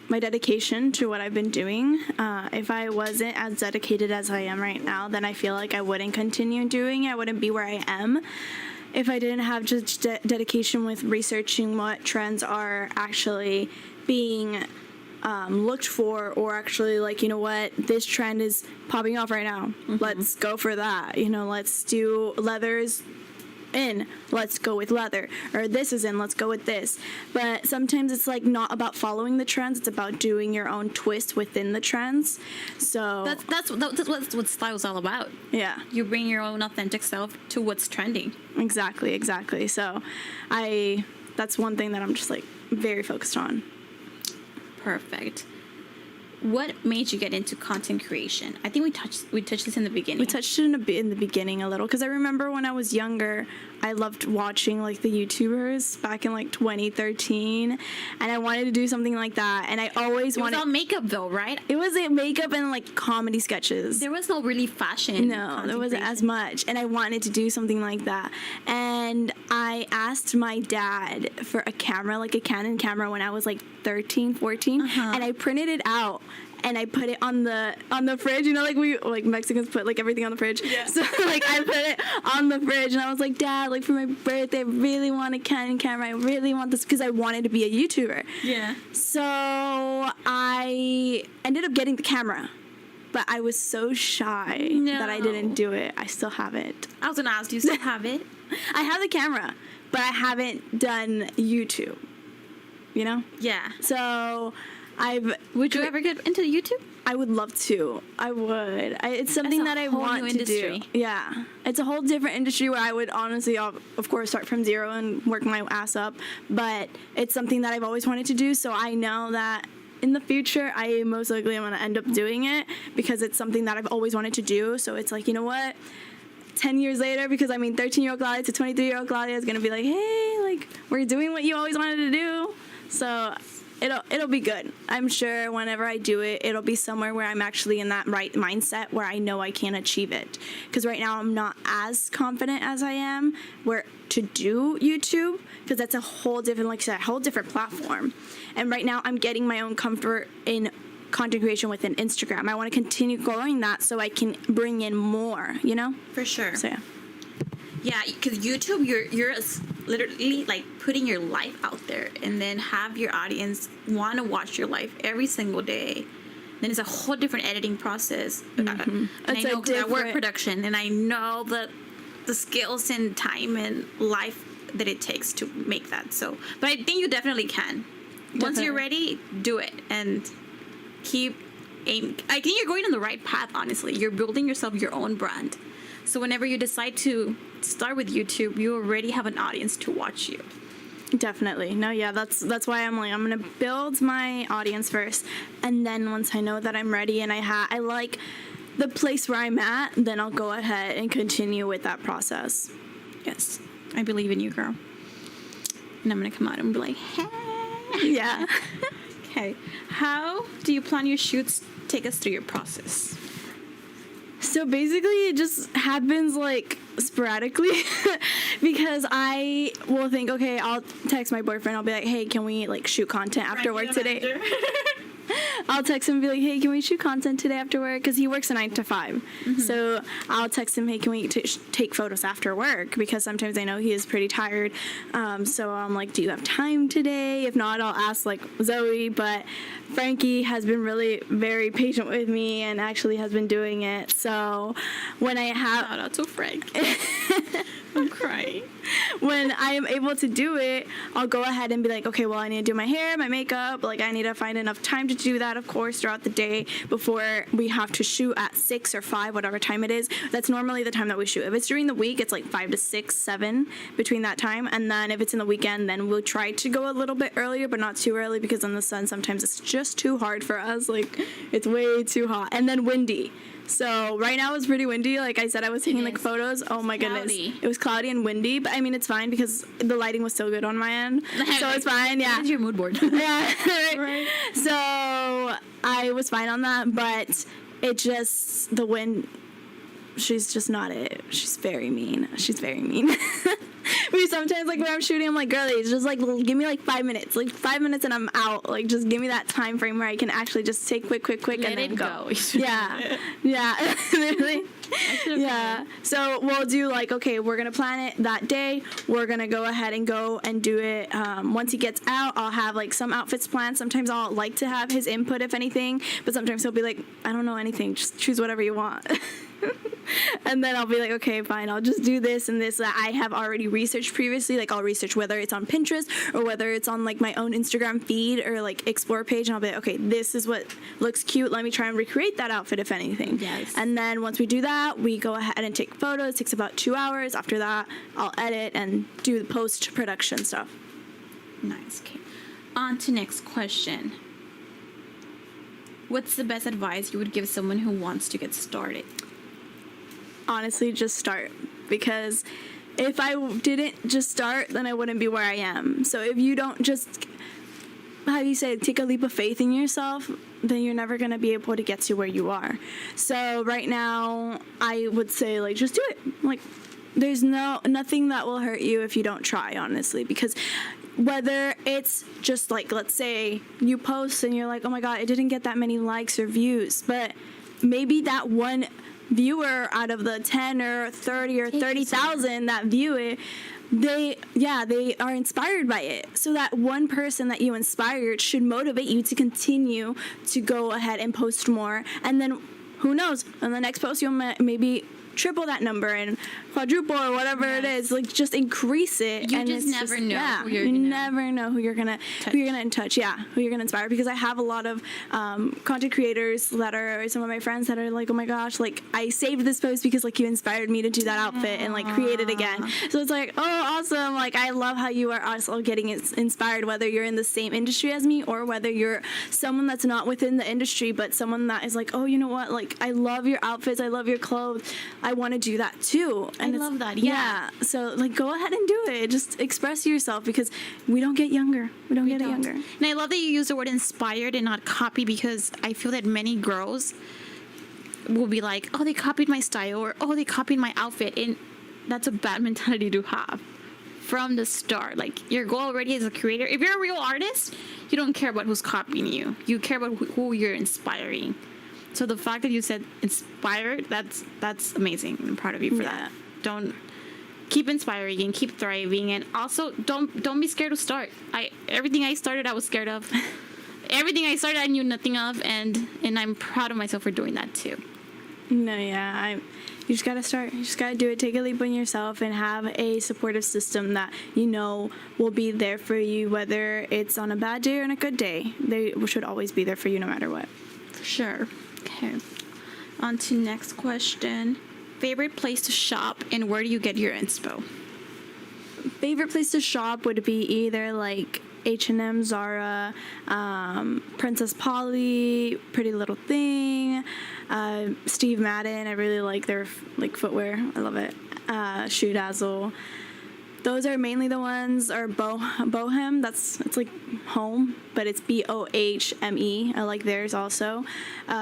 dedication to what I've been doing. If I wasn't as dedicated as I am right now, then I feel like I wouldn't continue doing it. I wouldn't be where I am if I didn't have just dedication with researching what trends are actually being looked for, or actually like, what, this trend is popping off right now. Let's go for that. Let's do leathers in, let's go with leather, or this is in, let's go with this. But sometimes it's like not about following the trends, it's about doing your own twist within the trends. So that's what style's all about. Yeah, you bring your own authentic self to what's trending. Exactly. So that's one thing that I'm just like very focused on. Perfect. What made you get into content creation? I think we touched this in the beginning. We touched it in the beginning a little, because I remember when I was younger, I loved watching like the YouTubers back in like 2013, and I wanted to do something like that. And I always wanted. It was all makeup though, right? It was makeup and like comedy sketches. There was no really fashion. No, there wasn't as much, and I wanted to do something like that. And I asked my dad for a camera, like a Canon camera, when I was like 13, 14, and I printed it out. and I put it on the fridge. You know, like Mexicans put like everything on the fridge. Yeah. So like I put it on the fridge, and I was like, Dad, like for my birthday, I really want a Canon camera. I really want this because I wanted to be a YouTuber. Yeah. So I ended up getting the camera, but I was so shy that I didn't do it. I still have it. I was gonna ask, do you still have it? I have the camera, but I haven't done YouTube. You know? Yeah. So Would you ever get into YouTube? I would love to. I would. It's something that I want to do. Yeah. It's a whole different industry where I would honestly, of course, start from zero and work my ass up. But it's something that I've always wanted to do. So I know that in the future, I most likely am going to end up doing it because it's something that I've always wanted to do. So it's like, you know what? 10 years later, because 13-year-old Claudia to 23-year-old Claudia is going to be like, hey, like, we're doing what you always wanted to do. So it'll be good. I'm sure whenever I do it, it'll be somewhere where I'm actually in that right mindset where I know I can achieve it. Because right now I'm not as confident as I am to do YouTube, because that's a whole different, like I said, a whole different platform. And right now I'm getting my own comfort in content creation within Instagram. I want to continue growing that so I can bring in more, you know? For sure. So yeah. Yeah, because YouTube, you're literally like putting your life out there, and then have your audience want to watch your life every single day. Then it's a whole different editing process. Mm-hmm. And I know 'cause I work production, and I know the skills and time and life that it takes to make that. So, but I think you definitely can. Once you're ready, do it and keep aiming. I think you're going on the right path. Honestly, you're building yourself your own brand. So whenever you decide to start with YouTube, you already have an audience to watch you. Definitely. No, yeah, that's why I'm going to build my audience first. And then once I know that I'm ready and I like the place where I'm at, then I'll go ahead and continue with that process. Yes. I believe in you, girl. And I'm going to come out and be like, hey. Yeah. Okay. How do you plan your shoots? Take us through your process. So basically, it just happens like sporadically because I will think, okay, I'll text my boyfriend. I'll be like, hey, can we like shoot content after work today? I'll text him and be like, hey, can we shoot content today after work? Because he works a 9 to 5. Mm-hmm. So I'll text him, hey, can we take photos after work? Because sometimes I know he is pretty tired. So I'm like, do you have time today? If not, I'll ask like Zoe. But Frankie has been really very patient with me and actually has been doing it. So when I have... Shout out to Frank. I'm crying. When I am able to do it, I'll go ahead and be like, okay, well, I need to do my hair, my makeup. Like, I need to find enough time to do that, of course, throughout the day before we have to shoot at 6 or 5, whatever time it is. That's normally the time that we shoot. If it's during the week, it's like 5 to 6, 7 between that time. And then if it's in the weekend, then we'll try to go a little bit earlier, but not too early because in the sun, sometimes it's just too hard for us. Like, it's way too hot. And then windy. So right now it's pretty windy. Like I said, I was taking like photos. Oh my goodness. It was cloudy and windy, but I mean, it's fine because the lighting was still good on my end. So it's fine. Yeah. That's your mood board. Yeah. Right. So I was fine on that, but it just, the wind, she's just not it. She's very mean. We sometimes, like, when I'm shooting, I'm like, girlie, it's just, like, give me, like, 5 minutes. Like, 5 minutes and I'm out. Like, just give me that time frame where I can actually just take quick, and then go. Yeah. Yeah. Really? Yeah. So we'll do, like, okay, we're going to plan it that day. We're going to go ahead and go and do it. Once he gets out, I'll have, like, some outfits planned. Sometimes I'll like to have his input, if anything. But sometimes he'll be like, I don't know anything. Just choose whatever you want. And then I'll be like, okay, fine, I'll just do this and this that I have already researched previously. Like, I'll research whether it's on Pinterest or whether it's on, like, my own Instagram feed or, like, Explore page. And I'll be like, okay, this is what looks cute. Let me try and recreate that outfit, if anything. Yes. And then once we do that, we go ahead and take photos. It takes about 2 hours. After that, I'll edit and do the post-production stuff. Nice. Okay. On to next question. What's the best advice you would give someone who wants to get started? Honestly, just start, because if I didn't just start, then I wouldn't be where I am. So if you don't just, how do you say, take a leap of faith in yourself, then you're never going to be able to get to where you are. So right now, I would say, like, just do it. Like, there's nothing that will hurt you if you don't try, honestly, because whether it's just like, let's say you post and you're like, oh my God, it didn't get that many likes or views, but maybe that one viewer out of the 10 or 30 or 30,000 that view it, they are inspired by it. So that one person that you inspired should motivate you to continue to go ahead and post more. And then who knows, on the next post you'll maybe triple that number and quadruple or whatever it is. Like, just increase it. You and just it's never know who you're you gonna never know who you're gonna touch. Yeah, who you're gonna inspire. Because I have a lot of content creators that are some of my friends that are like, oh my gosh, like I saved this post because like you inspired me to do that outfit and like create it again. So it's like, oh, awesome. Like, I love how you are also getting inspired, whether you're in the same industry as me or whether you're someone that's not within the industry but someone that is like, oh, you know what, like I love your outfits, I love your clothes, I want to do that too. And I love that. Yeah. So like, go ahead and do it. Just express yourself, because we don't get younger. We don't get younger. And I love that you use the word inspired and not copy, because I feel that many girls will be like, oh, they copied my style, or oh, they copied my outfit. And that's a bad mentality to have from the start. Like, your goal already as a creator, if you're a real artist, you don't care about who's copying you. You care about who you're inspiring. So the fact that you said inspired, that's amazing. I'm proud of you for that. Don't keep inspiring and keep thriving, and also don't be scared to start. Everything I started, I was scared of. Everything I started, I knew nothing of, and I'm proud of myself for doing that too. No, yeah, you just gotta start. You just gotta do it. Take a leap on yourself and have a supportive system that you know will be there for you, whether it's on a bad day or on a good day. They should always be there for you no matter what. For sure. Okay. On to next question. Favorite place to shop, and where do you get your inspo? Favorite place to shop would be either like H&M, Zara, Princess Polly, Pretty Little Thing, Steve Madden. I really like their like footwear. I love it. Shoe Dazzle. Those are mainly the ones, or Bohem. It's like home, but it's BOHME. I like theirs also,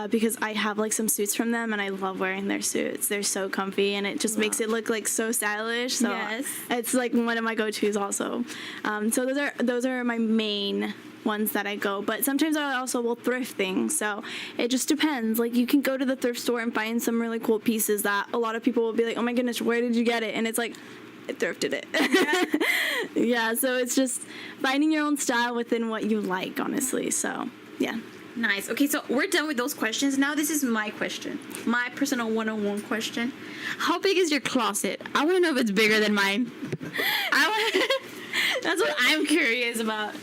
because I have like some suits from them, and I love wearing their suits. They're so comfy, and it just makes it look like so stylish. So yes. It's like one of my go-tos also. So those are my main ones that I go, but sometimes I also will thrift things, so it just depends. Like, you can go to the thrift store and find some really cool pieces that a lot of people will be like, oh my goodness, where did you get it? And it's like, I thrifted it. Yeah, so it's just finding your own style within what you like, honestly. So, yeah. Nice. Okay, so we're done with those questions. Now this is my question. My personal 101 question. How big is your closet? I want to know if it's bigger than mine. That's what I'm curious about.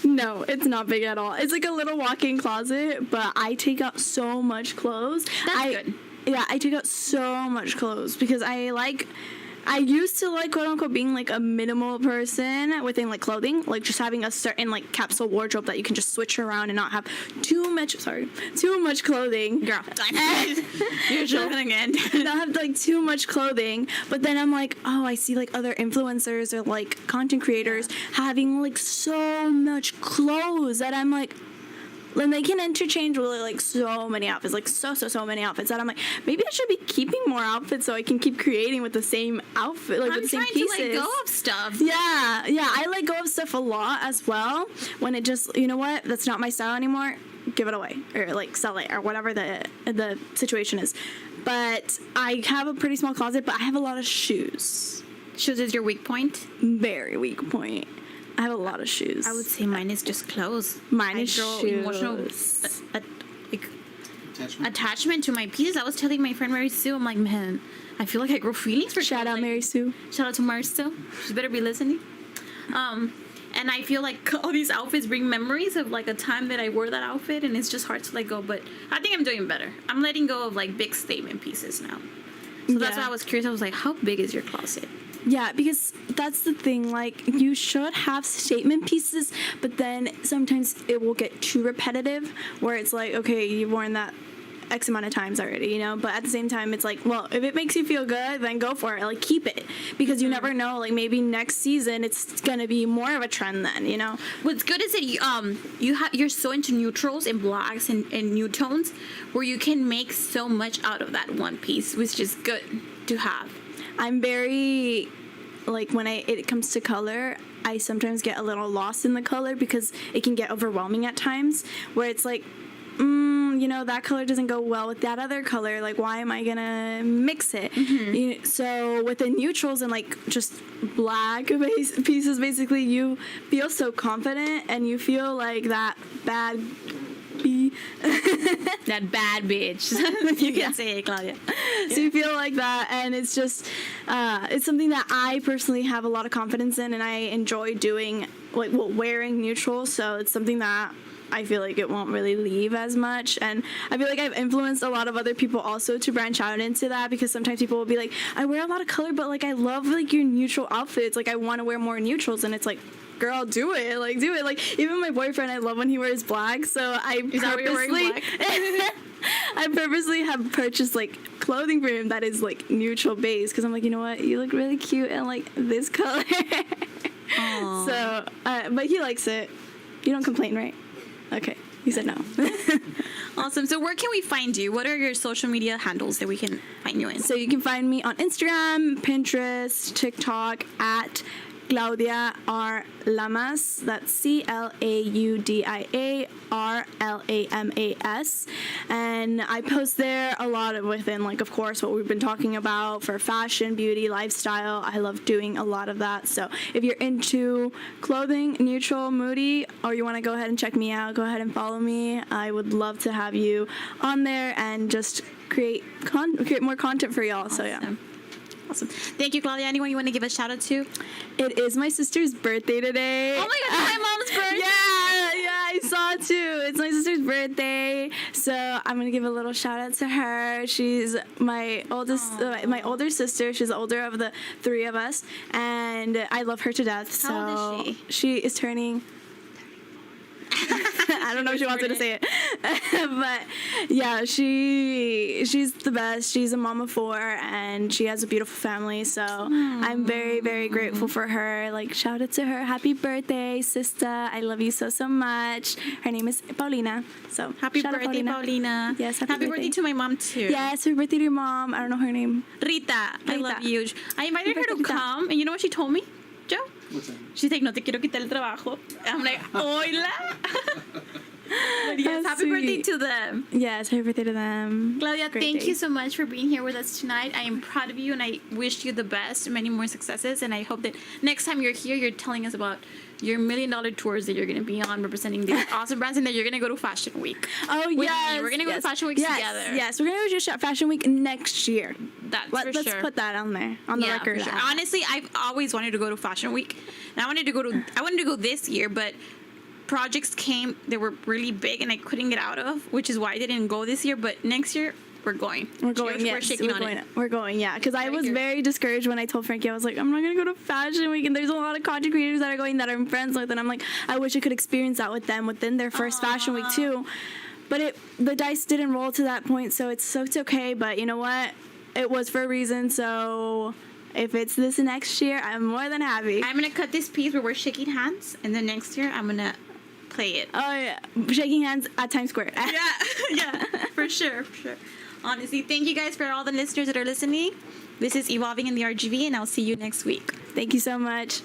No, it's not big at all. It's like a little walk-in closet, but I take out so much clothes. That's good. Yeah, I take out so much clothes because I used to like, quote unquote, being like a minimal person within like clothing, like just having a certain like capsule wardrobe that you can just switch around and not have too much clothing. Girl, you're joking again. Not have like too much clothing. But then I'm like, oh, I see like other influencers or like content creators having like so much clothes that I'm like, and they can interchange really like so many outfits, like so many outfits that I'm like, maybe I should be keeping more outfits so I can keep creating with the same outfit, like with the same pieces. I'm trying to let go of stuff. Yeah, I let go of stuff a lot as well. When it just, you know what, that's not my style anymore, give it away or like sell it or whatever the situation is. But I have a pretty small closet, but I have a lot of shoes. Shoes is your weak point? Very weak point. I have a lot of shoes. I would say mine is just clothes. Mine is shoes. Emotional attachment to my pieces. I was telling my friend Mary Sue, I'm like, man, I feel like I grow feelings for Shout out Mary Sue. Shout out to Mary Sue. She better be listening. And I feel like all these outfits bring memories of like a time that I wore that outfit, and it's just hard to let go. But I think I'm doing better. I'm letting go of like big statement pieces now. So that's why I was curious. I was like, how big is your closet? Yeah, because that's the thing, like, you should have statement pieces, but then sometimes it will get too repetitive, where it's like, okay, you've worn that X amount of times already, you know, but at the same time, it's like, well, if it makes you feel good, then go for it, like, keep it, because you never know, like, maybe next season, it's gonna be more of a trend then, you know? What's good is that you're so into neutrals and blacks and new tones, where you can make so much out of that one piece, which is good to have. I'm very, like, when it comes to color, I sometimes get a little lost in the color because it can get overwhelming at times, where it's like, that color doesn't go well with that other color. Like, why am I gonna mix it? So with the neutrals and like just black pieces, basically, you feel so confident and you feel like that bad That bad bitch. You can say it, Claudia. So you feel like that, and it's just it's something that I personally have a lot of confidence in, and I enjoy doing, like, wearing neutrals. So it's something that I feel like it won't really leave as much, and I feel like I've influenced a lot of other people also to branch out into that, because sometimes people will be like, I wear a lot of color, but like I love like your neutral outfits, like I want to wear more neutrals, and it's like, girl, do it. Like, even my boyfriend, I love when he wears black, so I purposely have purchased like clothing for him that is like neutral base, because I'm like, you know what, you look really cute in like this color. So but he likes it. You don't complain, right? Okay, you said no. Awesome. So where can we find you? What are your social media handles that we can find you in? So you can find me on Instagram, Pinterest, TikTok at Claudia R. Lamas. That's ClaudiaRlamas. And I post there a lot within, like, of course, what we've been talking about for fashion, beauty, lifestyle. I love doing a lot of that. So if you're into clothing, neutral, moody, or you want to go ahead and check me out, go ahead and follow me. I would love to have you on there and just create more content for y'all. Awesome. So yeah. Awesome. Thank you, Claudia. Anyone you want to give a shout out to? It is my sister's birthday today. Oh my God, it's my mom's birthday. Yeah, I saw it too. It's my sister's birthday, so I'm gonna give a little shout out to her. She's my oldest, my older sister. She's the older of the three of us, and I love her to death. So How old is she? She is turning. I don't know if she wants me to say it. But yeah, she's the best. She's a mom of 4, and she has a beautiful family. So I'm very, very grateful for her. Like, shout out to her. Happy birthday, sister. I love you so much. Her name is Paulina. So Happy birthday, Paulina. Yes, happy birthday to my mom too. Yes, happy birthday to your mom. I don't know her name. Rita. I love you. I invited her to come, and you know what she told me, Joe? What's that? She's like, no te quiero quitar el trabajo. I'm like, hola. But yes, happy birthday to them. Yes, happy birthday to them. Claudia, Great thank day. you so much for being here with us tonight. I am proud of you, and I wish you the best, many more successes, and I hope that next time you're here, you're telling us about your $1 million tours that you're going to be on, representing these awesome brands, and that you're going to go to Fashion Week. Oh, with yes. me. We're going to go to Fashion Week together. Yes, we're going to go to Fashion Week next year. Let's Let's put that on there, on the record. For sure. Honestly, I've always wanted to go to Fashion Week, and I wanted to go this year, but projects came that were really big and I couldn't get out of, which is why I didn't go this year. But next year we're going. We're going. Yes, we're going. Yeah, because I was very discouraged when I told Frankie, I was like, I'm not gonna go to Fashion Week, and there's a lot of content creators that are going that I'm friends with, and I'm like, I wish I could experience that with them within their first Fashion Week too. But the dice didn't roll to that point, so it's okay. But you know what? It was for a reason. So if it's this next year, I'm more than happy. I'm gonna cut this piece where we're shaking hands, and then next year I'm gonna play it. Oh yeah, shaking hands at Times Square. yeah, for sure. Honestly, thank you guys for all the listeners that are listening. This is Evolving in the RGV, and I'll see you next week. Thank you so much.